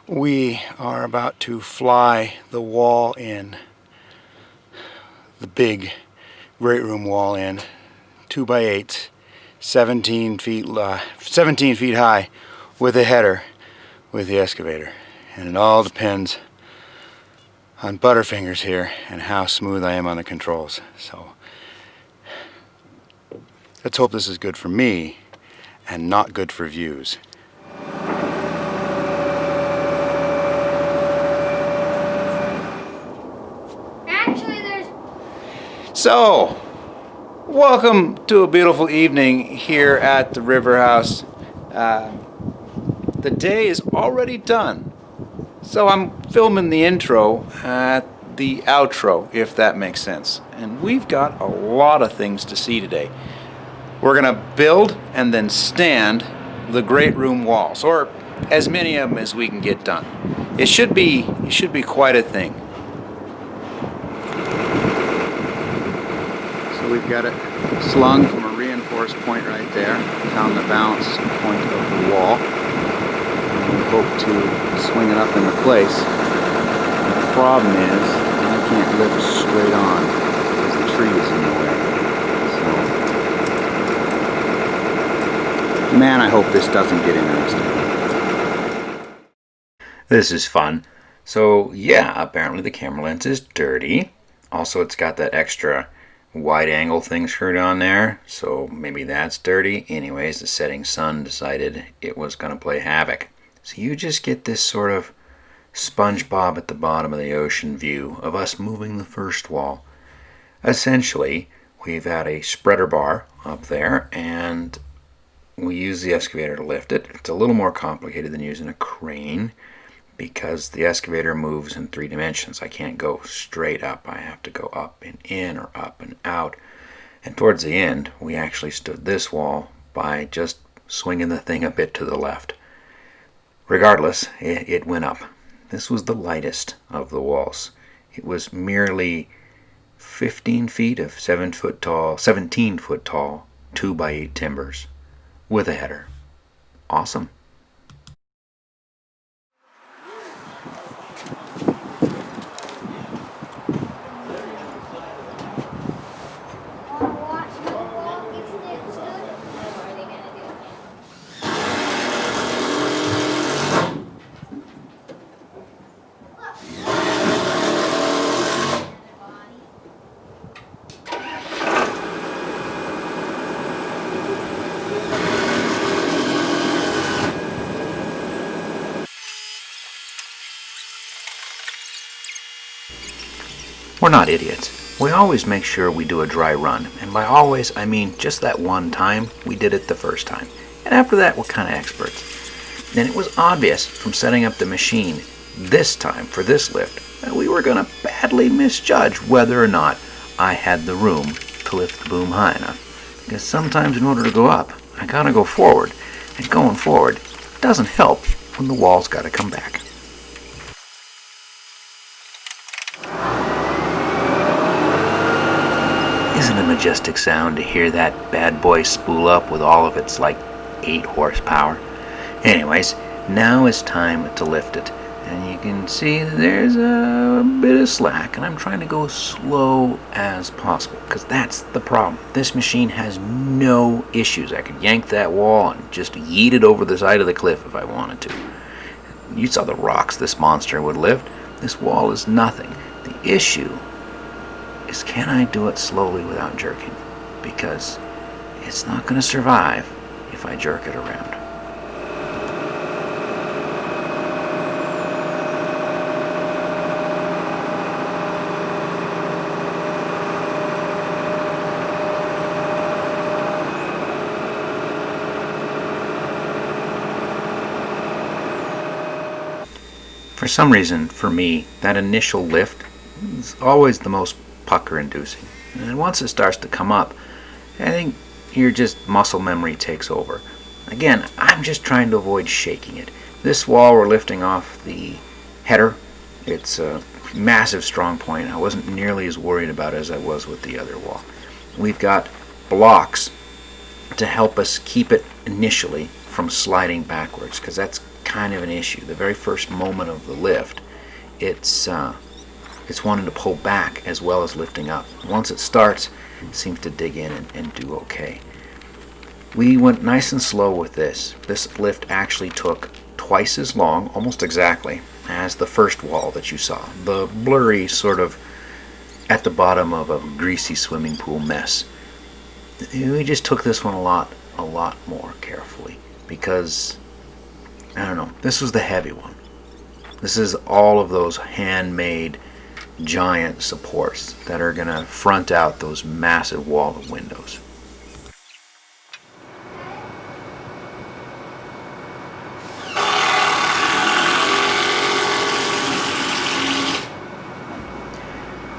We are about to fly the wall in, the big great room wall in, 2x8, 17 feet high, with a header, with the excavator. And it all depends on Butterfingers here and how smooth I am on the controls. So let's hope this is good for me and not good for views. So, welcome to a beautiful evening here at the River House. The day is already done, so I'm filming the intro at the outro, if that makes sense. And we've got a lot of things to see today. We're gonna build and then stand the great room walls, or as many of them as we can get done. It should be quite a thing. So we've got it slung from a reinforced point right there, found the balance point of the wall, and we hope to swing it up into place. The problem is, I can't lift straight on because the tree is in the way. So, man, I hope this doesn't get interesting. This is fun. So yeah, apparently the camera lens is dirty. Also, it's got that extra wide angle thing screwed on there, so maybe that's dirty. Anyways, the setting sun decided it was going to play havoc. So you just get this sort of SpongeBob at the bottom of the ocean view of us moving the first wall. Essentially, we've had a spreader bar up there, and we use the excavator to lift it. It's a little more complicated than using a crane, because the excavator moves in 3 dimensions. I can't go straight up. I have to go up and in or up and out. And towards the end, we actually stood this wall by just swinging the thing a bit to the left. Regardless, it went up. This was the lightest of the walls. It was merely 15 feet of 17 foot tall, 2x8 timbers with a header. Awesome. We're not idiots. We always make sure we do a dry run, and by always I mean just that one time we did it the first time, and after that we're kind of experts. And it was obvious from setting up the machine this time for this lift that we were going to badly misjudge whether or not I had the room to lift the boom high enough, because sometimes in order to go up I gotta go forward, and going forward doesn't help when the wall's gotta come back. Isn't it a majestic sound to hear that bad boy spool up with all of its 8 horsepower? Anyways, now it's time to lift it. And you can see there's a bit of slack, and I'm trying to go as slow as possible, because that's the problem. This machine has no issues. I could yank that wall and just yeet it over the side of the cliff if I wanted to. You saw the rocks this monster would lift. This wall is nothing. The issue is, can I do it slowly without jerking? Because it's not going to survive if I jerk it around. For some reason, for me, that initial lift is always the most pucker-inducing. And once it starts to come up, I think muscle memory takes over. Again, I'm just trying to avoid shaking it. This wall, we're lifting off the header. It's a massive strong point. I wasn't nearly as worried about it as I was with the other wall. We've got blocks to help us keep it initially from sliding backwards, because that's kind of an issue. The very first moment of the lift, it's wanting to pull back as well as lifting up. Once it starts, it seems to dig in and do okay. We went nice and slow with this. This lift actually took twice as long, almost exactly, as the first wall that you saw. The blurry sort of at the bottom of a greasy swimming pool mess. We just took this one a lot more carefully because, I don't know, this was the heavy one. This is all of those handmade giant supports that are going to front out those massive wall of windows.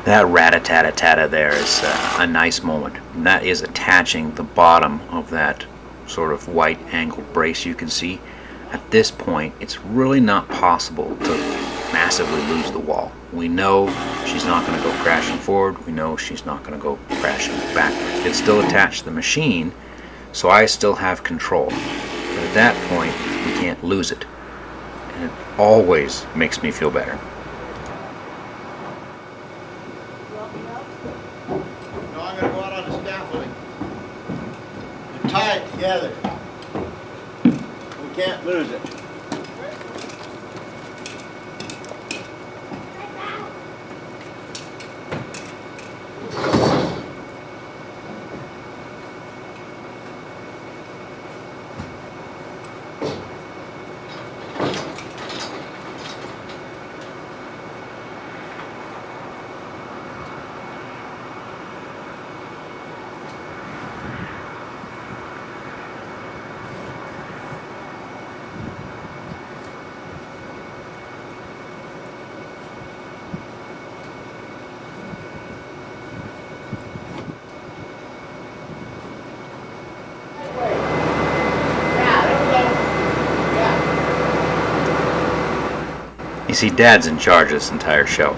That rat-a-tat-a-tat-a there is a nice moment. And that is attaching the bottom of that sort of white angled brace you can see. At this point, it's really not possible to massively lose the wall. We know she's not going to go crashing forward. We know she's not going to go crashing backwards. It's still attached to the machine, so I still have control. But at that point, we can't lose it. And it always makes me feel better. No, I'm going to go out on the scaffolding and tie it together. We can't lose it. You see, Dad's in charge of this entire show.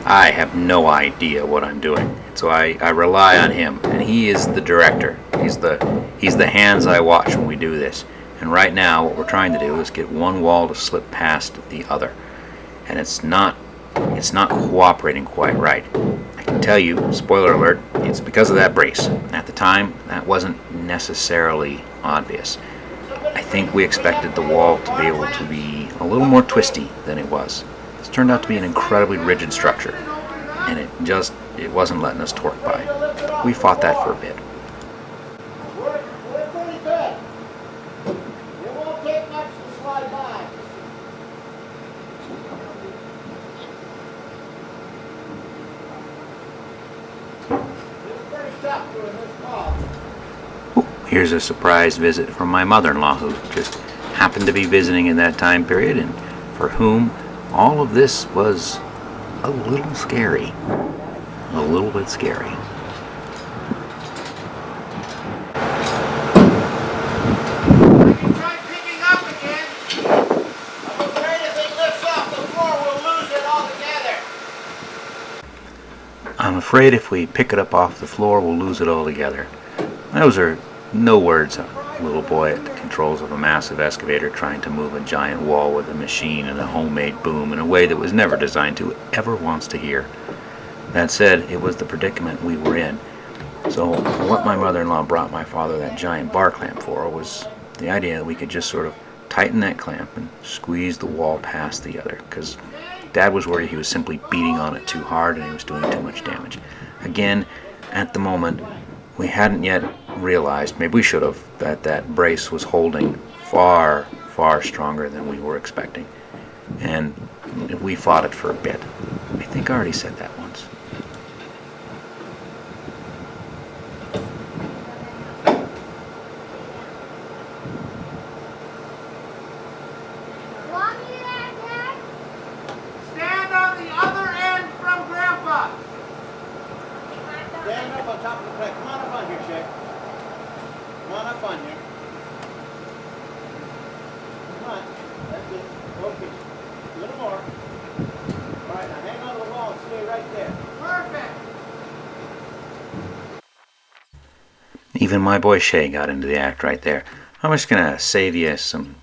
I have no idea what I'm doing, so I rely on him, and he is the director. He's the hands I watch when we do this. And right now, what we're trying to do is get one wall to slip past the other, and it's not cooperating quite right. I can tell you, spoiler alert, it's because of that brace. At the time, that wasn't necessarily obvious. I think we expected the wall to be able to be a little more twisty than it was. This turned out to be an incredibly rigid structure, and it wasn't letting us torque by. We fought that for a bit. We're pretty good. It won't take much to slide by. It's pretty tough doing this call. Here's a surprise visit from my mother-in-law, who just happened to be visiting in that time period, and for whom all of this was a little scary. A little bit scary. Try picking up again. I'm afraid if it lifts off the floor, we'll lose it altogether. I'm afraid if we pick it up off the floor, we'll lose it altogether. Those are no words a little boy at the controls of a massive excavator trying to move a giant wall with a machine and a homemade boom in a way that was never designed to ever wants to hear. That said, it was the predicament we were in. So what my mother-in-law brought my father that giant bar clamp for was the idea that we could just sort of tighten that clamp and squeeze the wall past the other, because Dad was worried he was simply beating on it too hard and he was doing too much damage. Again, at the moment, we hadn't yet realized, maybe we should have, that that brace was holding far, far stronger than we were expecting. And we fought it for a bit. I think I already said that once. Stand on the other end from Grandpa. Stand up on top of the plate. Come on up on here, Shay. Come on up on here. Come on. That's it. Okay. A little more. All right, now hang on to the wall and stay right there. Perfect. Even my boy Shay got into the act right there. I'm just going to save you some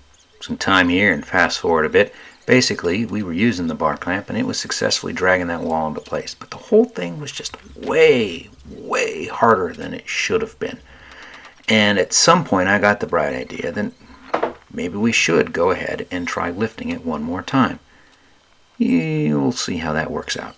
some time here and fast forward a bit. Basically, we were using the bar clamp and it was successfully dragging that wall into place. But the whole thing was just way, way harder than it should have been. And at some point I got the bright idea that maybe we should go ahead and try lifting it one more time. You'll see how that works out.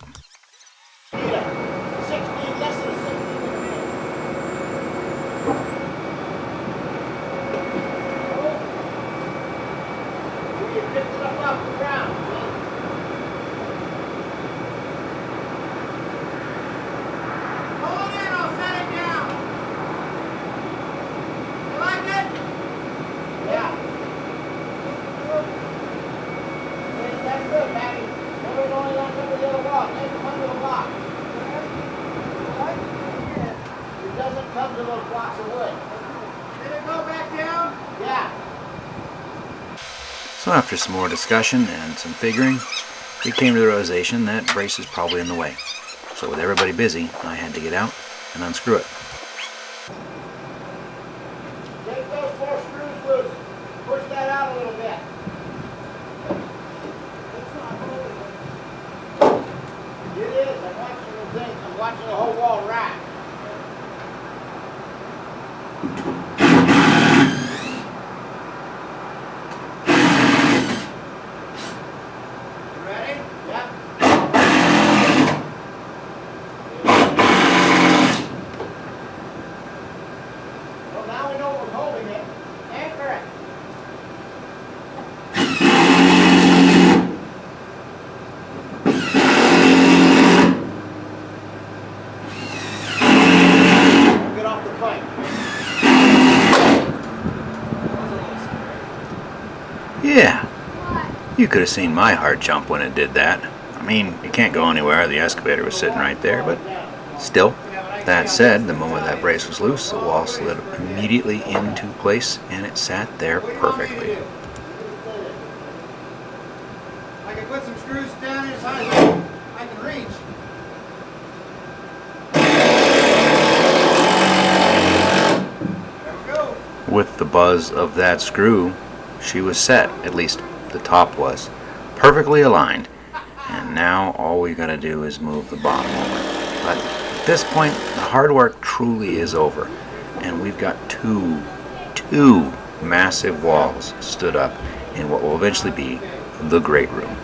So after some more discussion and some figuring, we came to the realization that brace is probably in the way. So with everybody busy, I had to get out and unscrew it. Take those 4 screws loose. Push that out a little bit. It is. I'm watching the thing. I'm watching the whole wall rack. Yeah, you could have seen my heart jump when it did that. I mean, you can't go anywhere, the excavator was sitting right there, but still. That said, the moment that brace was loose, the wall slid immediately into place and it sat there perfectly. I can put some screws down as high as I can reach. There we go. With the buzz of that screw, she was set, at least the top was, perfectly aligned, and now all we gotta do is move the bottom over. But at this point, the hard work truly is over, and we've got two massive walls stood up in what will eventually be the great room.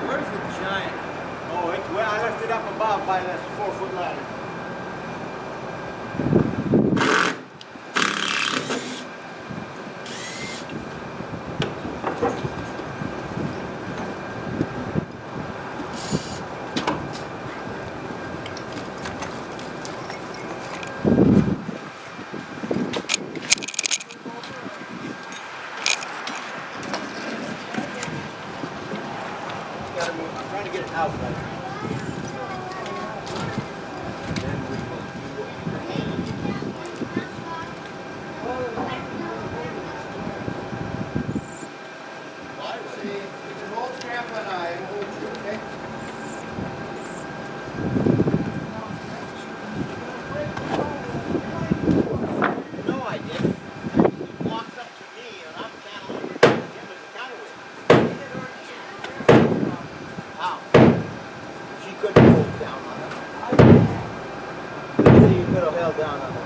Where's the giant? Oh, it's where I left it up above by that 4-foot ladder. I'm trying to get it out right. No, I didn't. He walked up to me and I'm channeling him as a counterweight. How? She couldn't hold down on it. You could have held down on it.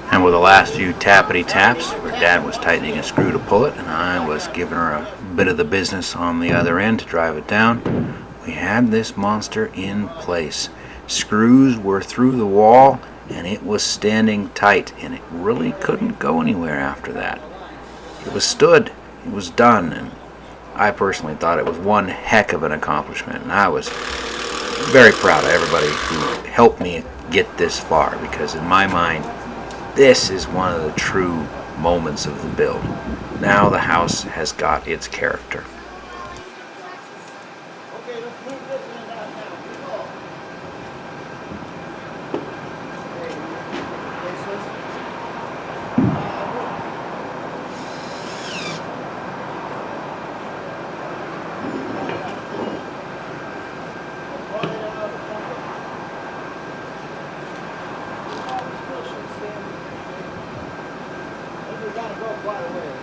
And with the last few tappity taps, where Dad was tightening a screw to pull it, and I was giving her a bit of the business on the other end to drive it down, we had this monster in place. Screws were through the wall, and it was standing tight, and it really couldn't go anywhere after that. It was stood, it was done, and I personally thought it was one heck of an accomplishment, and I was very proud of everybody who helped me get this far, because in my mind, this is one of the true moments of the build. Now the house has got its character. Okay, let's move this end out now. Here we go. We gotta go quite a ways.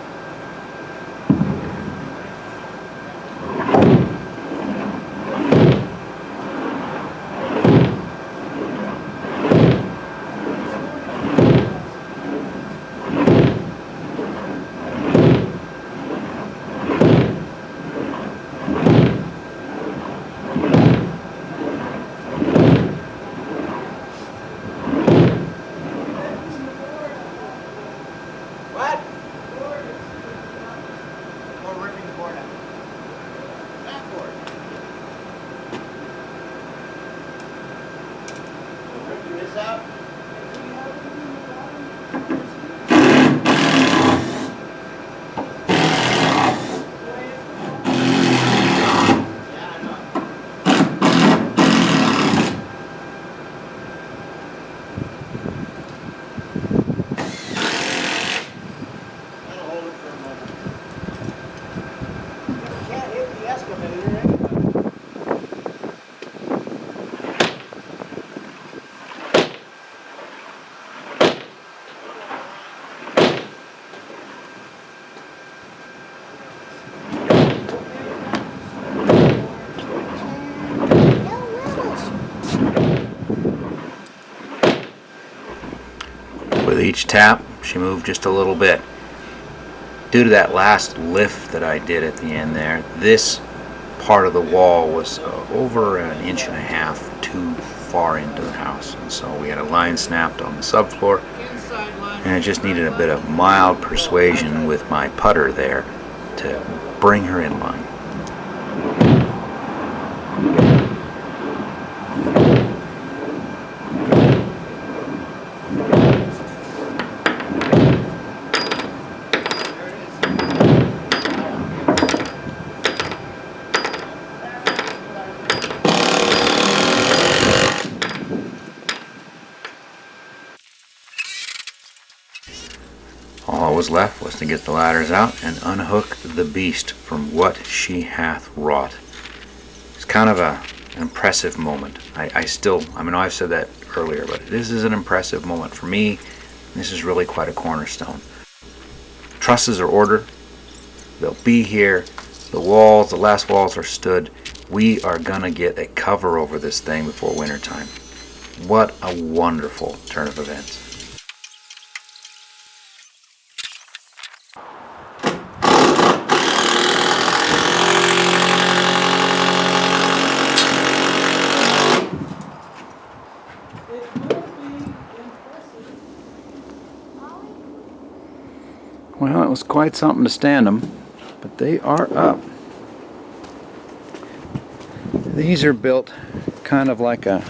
What? Or ripping the board out. That board. We're ripping this out. Yeah, I know. That'll hold it for a moment. You can't hit the excavator anyway. With each tap, she moved just a little bit. Due to that last lift that I did at the end there, this part of the wall was over an inch and a half too far into the house. And so we had a line snapped on the subfloor, and I just needed a bit of mild persuasion with my putter there to bring her in line. All was left was to get the ladders out and unhook the beast from what she hath wrought. It's kind of an impressive moment. I know I've said that earlier, but this is an impressive moment for me. This is really quite a cornerstone. Trusses are ordered. They'll be here. The last walls are stood. We are gonna get a cover over this thing before wintertime. What a wonderful turn of events. Well, it was quite something to stand them, but they are up. These are built kind of like a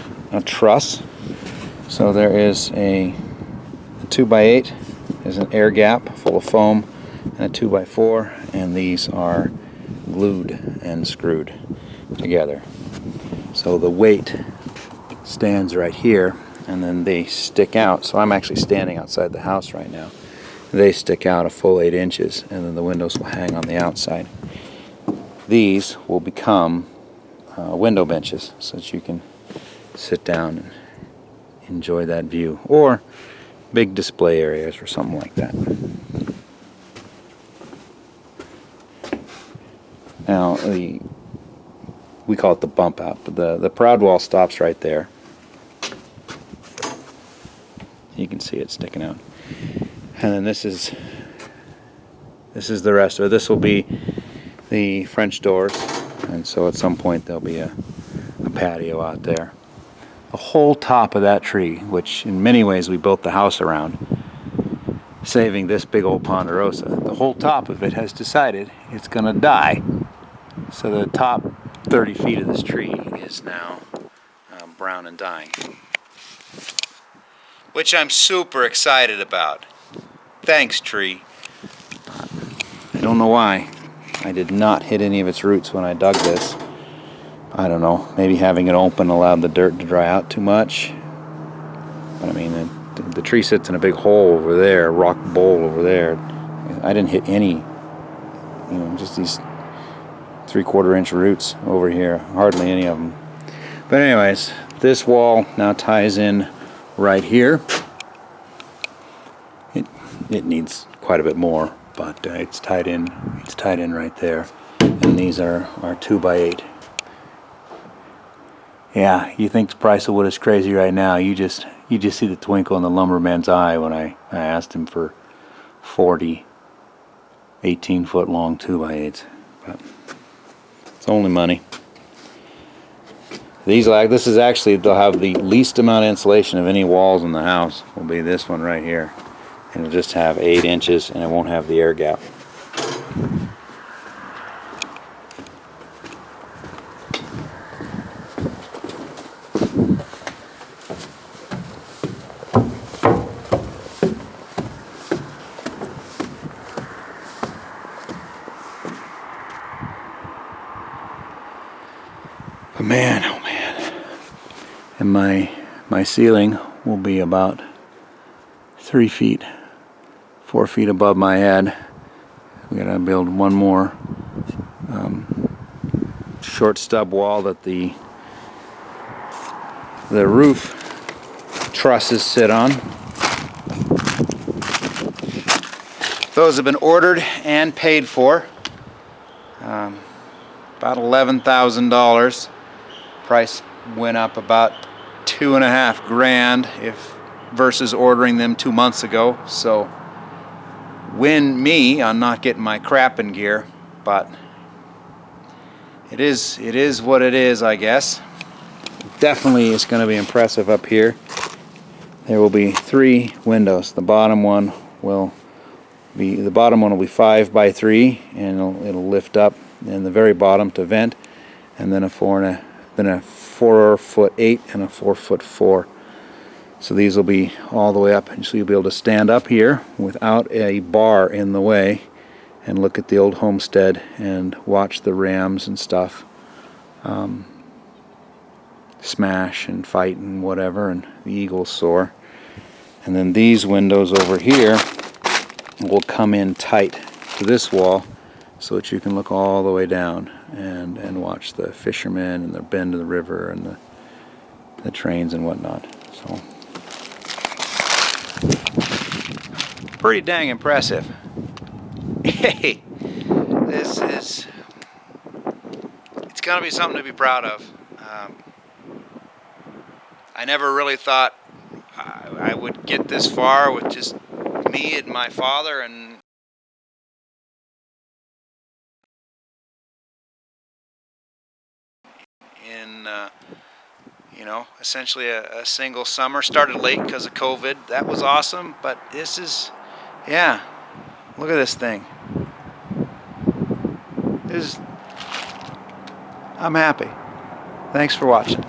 truss. So there is a 2x8, is an air gap full of foam, and a 2x4, and these are glued and screwed together. So the weight stands right here, and then they stick out. So I'm actually standing outside the house right now. They stick out a full 8 inches, and then the windows will hang on the outside. These will become window benches, so that you can sit down and enjoy that view, or big display areas or something like that. Now, we call it the bump out, but the proud wall stops right there. You can see it sticking out. And then this is the rest of it. This will be the French doors, and so at some point there'll be a patio out there. The whole top of that tree, which in many ways we built the house around, saving this big old ponderosa, the whole top of it has decided it's going to die So the top 30 feet of this tree is now brown and dying, which I'm super excited about. Thanks, tree. I don't know why. I did not hit any of its roots when I dug this. I don't know, maybe having it open allowed the dirt to dry out too much. But I mean, the tree sits in a big hole over there, a rock bowl over there. I didn't hit any, just these 3/4 inch roots over here, hardly any of them. But anyways, this wall now ties in right here. It needs quite a bit more, but it's tied in. It's tied in right there, and these are 2x8. Yeah, you think the price of wood is crazy right now. You just see the twinkle in the lumberman's eye when I asked him for 40 18-foot long 2x8s. But it's only money. This is actually, they'll have the least amount of insulation of any walls in the house. Will be this one right here. And it'll just have 8 inches and it won't have the air gap. But man, oh man. And my ceiling will be about 3 feet, 4 feet above my head. We gotta build one more short stub wall that the roof trusses sit on. Those have been ordered and paid for. About $11,000. Price went up about $2.5 grand versus ordering them 2 months ago. So win me on not getting my crap in gear, but it is what it is, I guess. Definitely is going to be impressive up here. There will be 3 windows. The bottom one will be 5x3, and it'll lift up in the very bottom to vent, and then a 4'8" and a 4'4". So these will be all the way up, and so you'll be able to stand up here without a bar in the way and look at the old homestead and watch the rams and stuff smash and fight and whatever, and the eagles soar. And then these windows over here will come in tight to this wall so that you can look all the way down and watch the fishermen and the bend of the river and the trains and whatnot. So pretty dang impressive. Hey, it's gonna be something to be proud of. I never really thought I would get this far with just me and my father and in essentially a single summer. Started late because of COVID. That was awesome, but this is, yeah, look at this thing. I'm happy. Thanks for watching.